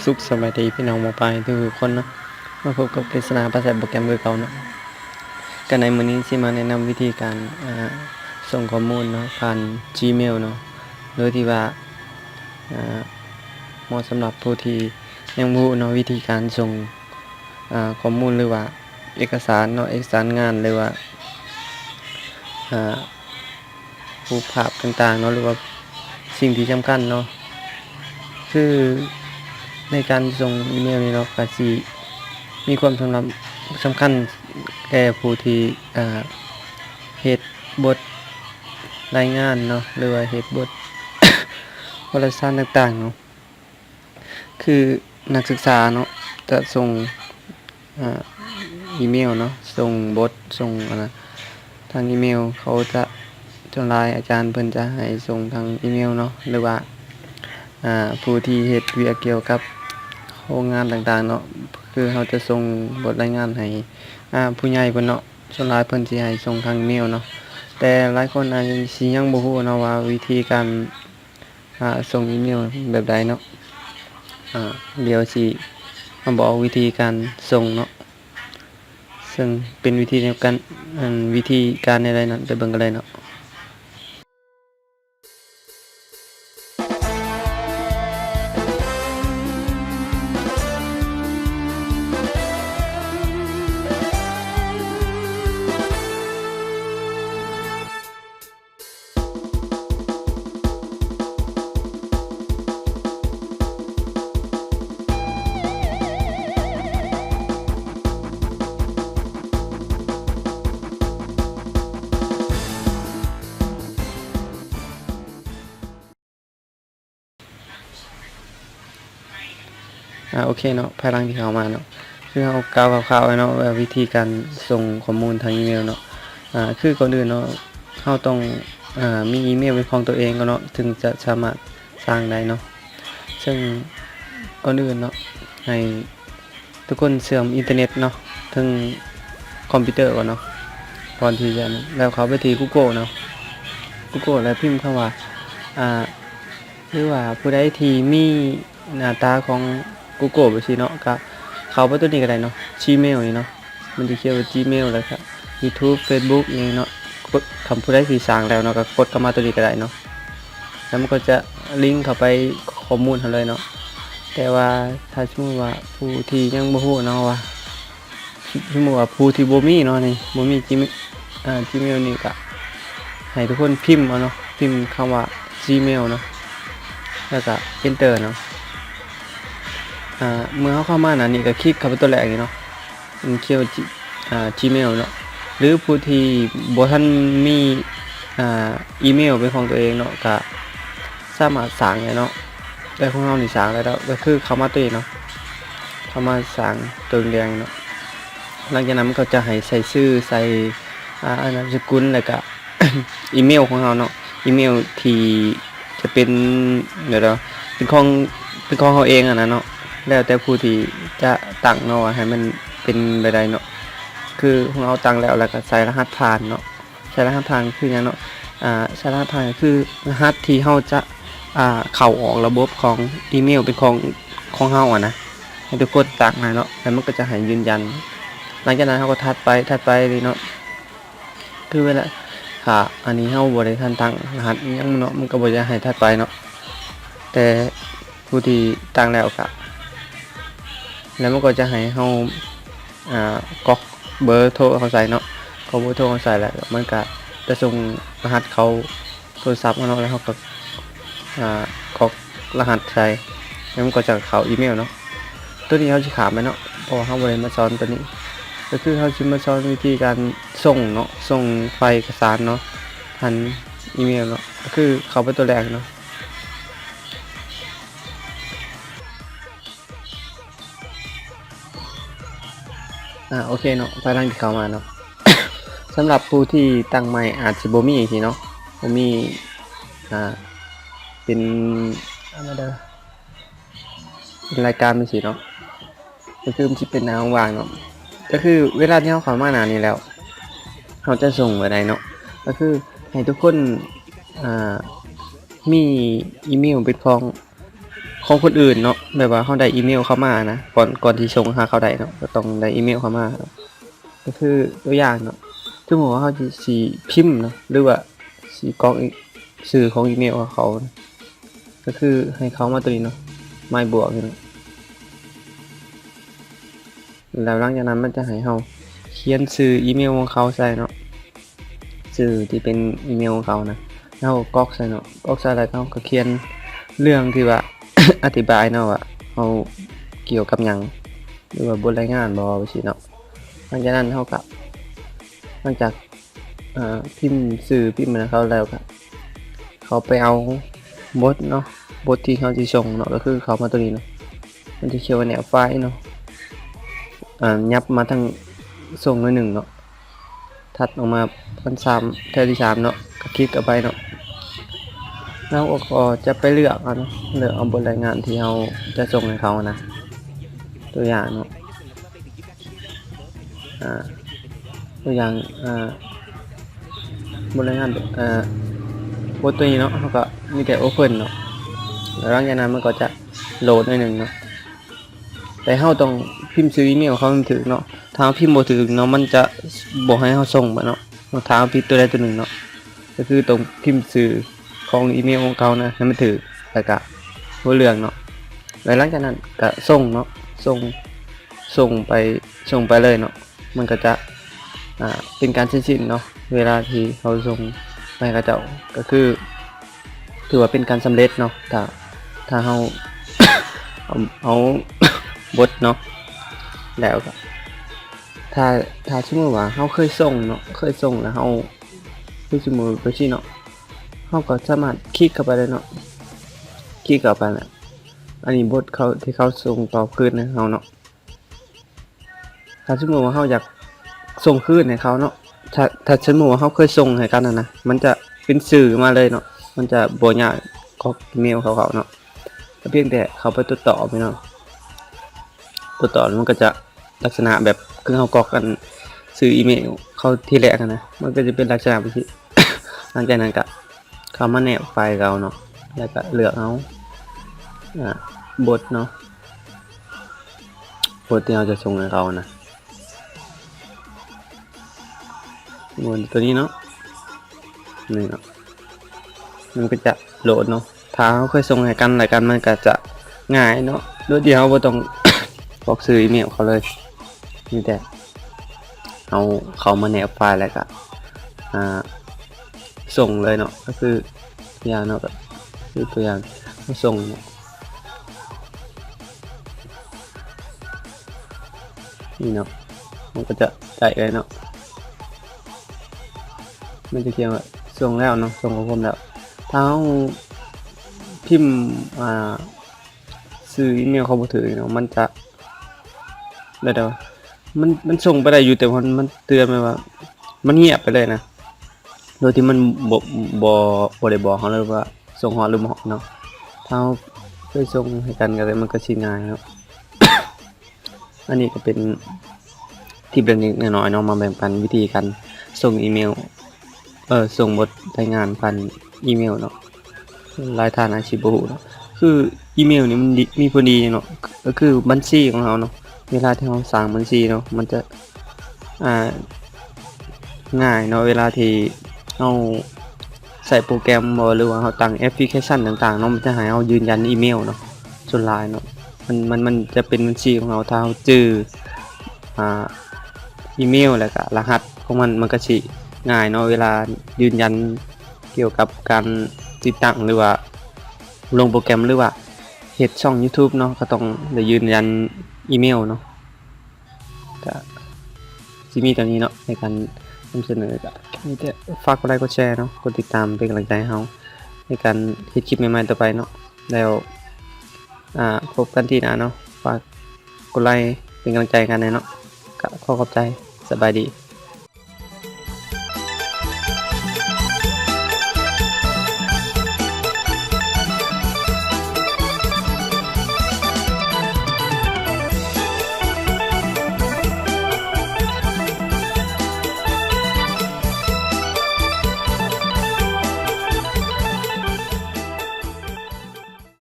สุขสบายดีพี่น้องหมอปลายทุกคนเนาะมาพบกับปริศนาภาษาโปรแกรมเก่าเนาะกันในมื้อนี้สิมาแนะนำวิธีการส่งข้อมูลเนาะผ่าน Gmail เนาะโดยที่ว่าเหมาะสำหรับผู้ที่ยังบ่รู้เนาะวิธีการส่งข้อมูลหรือว่าเอกสารเนาะเอกสารงานหรือว่ารูปภาพต่างๆเนาะหรือว่าสิ่งที่สำคัญเนาะคือในการส่งอีเมลนี่เนาะก็สิมีความสำคัญแก่ผู้ที่เฮ็ดบทรายงานเนาะหรือว่าเฮ็ดบท วารสารต่างๆเนาะคือนักศึกษาเนาะจะส่งอีเมลเนาะส่งบทส่งทางอีเมลเขาจะส่วนหลายอาจารย์เพิ่นจะให้ส่งทางอีเมลเนาะหรือว่าผู้ที่เฮ็ดเวียกเกี่ยวกับโรงงานต่างๆเนาะคือเขาจะส่งบทรายงานให้ผู้ใหญ่เพิ่นเนาะส่วนหลายเพิ่นสิให้ส่งทางอีเมลเนาะแต่หลายคนอาจจะสิยังบ่ฮู้เนาะว่าวิธีการส่งอีเมลแบบใดเนาะเดี๋ยวสิมาบอกวิธีการส่งเนาะซึ่งเป็นวิธีในการวิธีการในใดนั้นไปเบิ่งกันเลยเนาะโอเคเนาะภายหลังที่เข้ามาเนาะคือเฮากล่าวคร่าวๆไว้เนาะว่าวิธีการส่งข้อมูลทางอีเมลเนาะคือก่อนอื่นเนาะเฮาต้องมีอีเมลเป็นของตัวเองก่อนเนาะถึงจะสามารถสร้างได้เนาะซึ่งก่อนอื่นเนาะให้ทุกคนเชื่อมอินเทอร์เน็ตเนาะถึงคอมพิวเตอร์ก่อนเนาะก่อนที่จะแล้วเข้าไปที่ Google เนาะ Google แล้วพิมพ์คำว่าหรือว่าผู้ใดที่มีหน้าตาของ Google ไปสิเนาะก็เข้าไปตัวนี้ก็ได้เนาะ Gmail นี่เนาะมันจะเขียนว่า Gmail แล้วก็ YouTube Facebook อย่างนี้เนาะกดคำผู้ใดที่สร้างแล้วเนาะก็กดเข้ามาตัวนี้ก็ได้เนาะแล้วมันก็จะลิงก์เข้าไปข้อมูลเฮาเลยเนาะแต่ว่าถ้าสมมุติว่าผู้ที่ยังบ่ฮู้เนาะว่าสมมุติว่าผู้ที่บ่มีเนาะนี่บ่มี Gmail นี่ก็ให้ทุกคนพิมพ์เอาเนาะพิมพ์คำว่า Gmail เนาะแล้วก็ Enter เนาะเมื่อเข้ามานะนี่ก็คลิกเข้าไปตัวแรกนี่เนาะมันเขียนว่าGmail เนาะหรือผู้ที่บ่ทันมีอีเมลเป็นของตัวเองเนาะก็สามารถสร้างได้เนาะแต่ของเรานี่สร้างได้แล้วก็คือเข้ามาตัวเองเนาะเข้ามาสร้างตัวแดงเนาะหลังจากนั้นมันก็จะให้ใส่ชื่อใส่นามสกุลแล้วก็ อีเมลของเราเนาะอีเมลที่จะเป็นเดี๋ยวเป็นของเราเองนะเนาะแล้วแต่ผู้ที่จะตั้งเนาะให้มันเป็นไปได้เนาะคือของเราตั้งแล้วก็ใส่รหัสผ่านเนาะใส่รหัสผ่านคือหยังเนาะใส่รหัสผ่านคือรหัสที่เราจะเข้าออกระบบของอีเมลเป็นของเรานะให้ทุกคนตั้งนะเนาะแล้วมันก็จะให้ยืนยันหลังจากนั้นเราก็ถัดไปเลยเนาะคือเวลาอันนี้เฮาบ่ได้ทันตั้งรหัสอิหยังเนาะมันก็บ่จะให้ถัดไปเนาะแต่ผู้ที่ตั้งแล้วก็แล้วมันก็จะให้เฮากรอกเบอร์โทรเขาใส่เนาะเขาเบอร์โทรเขาใส่แล้วมันก็จะส่งรหัสเขาโทรศัพท์มาเนาะแล้วเขาก็กรอกรหัสใส่แล้วมันก็จะเข้าอีเมลเนาะตัวนี้เฮาสิขามไปเนาะเพราะว่าเฮาบ่ได้มาสอนตัวนี้ก็คือเขาจะมาสอนวิธีการส่งเนาะส่งไฟล์เอกสารเนาะผ่านอีเมลเนาะก็คือเข้าไปตัวแรกเนาะโอเคเนาะภายหลังที่เข้ามาเนาะ สำหรับผู้ที่ตั้งใหม่อาจสิบ่มีจังซี่เนาะบ่มีเป็นอะไรเด้อเป็นรายการจังซี่เนาะก็คือมันสิเป็นหน้าว่างๆเนาะก็คือเวลาที่เราเข้ามาหน้านี้แล้วเราจะส่งไปได้เนาะก็คือให้ทุกคนมีอีเมลเป็นของ ของคนอื่นเนาะแบบว่าเขาได้อีเมลเข้ามานะก่อนที่ส่งหาเขาได้เนาะก็ต้องได้อีเมลเข้ามาครับก็คือตัวอย่างเนาะสมมุติว่าเขาสิพิมพ์เนาะหรือว่าสิกรอกชื่อของอีเมลของเขานะก็คือให้เขามาตัวนี้เนาะไม่บวกนี่เนาะแล้วหลังจากนั้นมันจะให้เราเขียนชื่ออีเมลของเขาใส่เนาะชื่อที่เป็นอีเมลของเขานะแล้วกรอกใส่เนาะกรอกใส่แล้วเขาก็เขียนเรื่องที่ว่า อธิบายเนาะว่าเขาเกี่ยวกับหยังหรือว่าบทรายงานบ่ว่าสิเนาะหลังจากนั้นเขาก็หลังจากพิมพ์สื่อพิมพ์นะเขาแล้วก็เขาไปเอาบทเนาะบทที่เขาสิส่งเนาะก็คือเขามาตัวนี้เนาะมันจะเขียนว่าแนวไฟล์เนาะยับมาทางส่งหน่อยหนึ่งเนาะถัดออกมาพัน3แถวที่3เนาะก็คลิกเข้าไปเนาะแล้วก็จะไปเลือกเอาเนาะเลือกเอาบทรายงานที่เราจะส่งให้เขานะตัวอย่างเนาะตัวอย่างบทรายงานบทตัวนี้เนาะเขาก็มีแต่ open เนาะแล้วหลังจากนั้นมันก็จะโหลดหน่อยหนึ่งเนาะแต่เราต้องพิมพ์ชื่ออีเมลเขาถึงเนาะถ้าพิมพ์บ่ถึงเนาะมันจะบ่ให้เราส่งบ่เนาะถ้าผิดตัวใดตัวหนึ่งเนาะก็คือต้องพิมพ์ชื่อของอีเมลของเขานะให้มันถึงแล้วก็บ่เรื่องเนาะแล้วหลังจากนั้นก็ส่งเนาะส่งไปเลยเนาะมันก็จะเป็นการสิ้นเนาะเวลาที่เขาส่งไปกับเจ้าก็คือถือว่าเป็นการสำเร็จเนาะถ้าเรา เอา บทเนาะแล้วก็ถ้าสมมุติว่าเราเคยส่งเนาะเคยส่งแล้วเราคือสมมุติไปสิเนาะเราก็สามารถคลิกเข้าไปได้เนาะคลิกเข้าไปน่ะอันนี้บทเขาที่เขาส่งตอบคืนให้เราเนาะถ้าสมมุติว่าเราอยากส่งคืนให้เขาเนาะถ้าสมมุติว่าเราเคยส่งให้กันนะมันจะเป็นสื่อมาเลยเนาะมันจะบ่ยากก๊อกอีเมลเขาเนาะเพียงแต่เขาไปตรวจสอบเนาะตรวจสอบมันก็จะลักษณะแบบคือเขากรอกกันสื่ออีเมลเขาที่แรกนะมันก็จะเป็นลักษณะแบบนี้ หลังจากนั้นก็เขามาแนบไฟล์เราเนาะแล้วก็เลือกเอาบทเนาะบทที่เราจะส่งให้เขานะบทตัวนี้เนาะนี่เนาะมันก็จะโหลดเนาะถ้าเขาเคยส่งให้กันอะไรกันมันก็จะง่ายเนาะโดยที่เขาบ่ต้อง บอกซื้ออีเมลเขาเลยนี่แต่เอาเขามาแนบไฟล์แล้วก็ส่งเลยเนาะก็คือตัวอย่างเนาะก็คือตัวอย่างมาส่งเนาะนี่เนาะมันก็จะได้เลยเนาะมันจะเขียนว่าส่งแล้วเนาะส่งของผมแล้วถ้าเราพิมพ์ซื้ออีเมลเขาบ่ถือเนาะมันจะได้แต่ว่ามันส่งไปได้อยู่แต่มันเตือนมาว่ามันเงียบไปเลยนะโดยที่มันบ่ได้บอกเขาเลยว่าส่งฮอดหรือบ่ฮอดเนาะถ้าเคยส่งให้กันก็เลยมันก็สิง่ายเนาะ อันนี้ก็เป็นที่เล็กๆน้อยๆเนาะมาแบ่งปันวิธีการส่งอีเมลส่งบทรายงานผ่านอีเมลเนาะหลายท่านอาจสิบ่ฮู้เนาะคืออีเมลนี่มันมีพอดีเนาะก็คือบัญชีของเราเนาะเวลาที่เราสร้างบัญชีเนาะมันจะง่ายเนาะเวลาที่เราใส่โปรแกรมหรือว่าเราตั้งแอปพลิเคชันต่างๆเนาะมันจะให้เรายืนยันอีเมลเนาะส่วนหลายเนาะมันจะเป็นบัญชีของเราถ้าเราจื้ออีเมลแล้วก็รหัสของมันก็สิง่ายเนาะเวลายืนยันเกี่ยวกับการติดตั้งหรือว่าลงโปรแกรมหรือว่าเฮ็ดช่อง YouTube เนาะก็ต้องได้ยืนยันอีเมลเนาะก็สิมีตอนนี้เนาะในการนำเสนอก็มีแต่ฝากกดไลค์กดแชร์เนาะกดติดตามเป็นกำลังใจให้เฮาในการเฮ็ดคลิปใหม่ๆต่อไปเนาะแล้วพบกันที่หน้าเนาะฝากกดไลค์เป็นกำลังใจกันเนาะก็ขอบใจสบายดี